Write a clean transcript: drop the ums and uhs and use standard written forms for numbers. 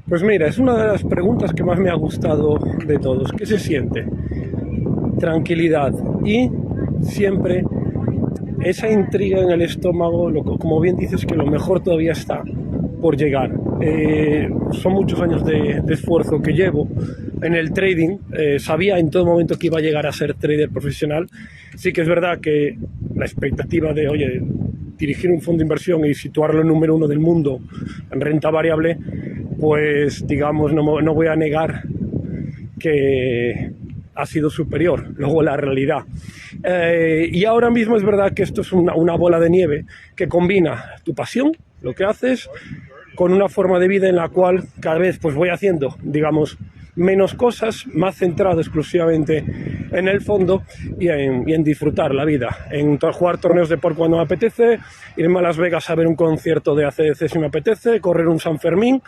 Pues mira, es una de las preguntas que más me ha gustado de todos. ¿Qué se siente? Tranquilidad y siempre esa intriga en el estómago, como bien dices, que lo mejor todavía está por llegar. Son muchos años de esfuerzo que llevo en el trading. Sabía en todo momento que iba a llegar a ser trader profesional. Sí que es verdad que la expectativa de, oye, dirigir un fondo de inversión y situarlo en número uno del mundo en renta variable, pues digamos, no voy a negar que ha sido superior luego la realidad. Y ahora mismo es verdad que esto es una bola de nieve que combina tu pasión, lo que haces, con una forma de vida en la cual cada vez pues voy haciendo, digamos, menos cosas, más centrado exclusivamente en el fondo y en disfrutar la vida, en jugar torneos de por cuando me apetece, irme a Las Vegas a ver un concierto de AC/DC si me apetece, correr un San Fermín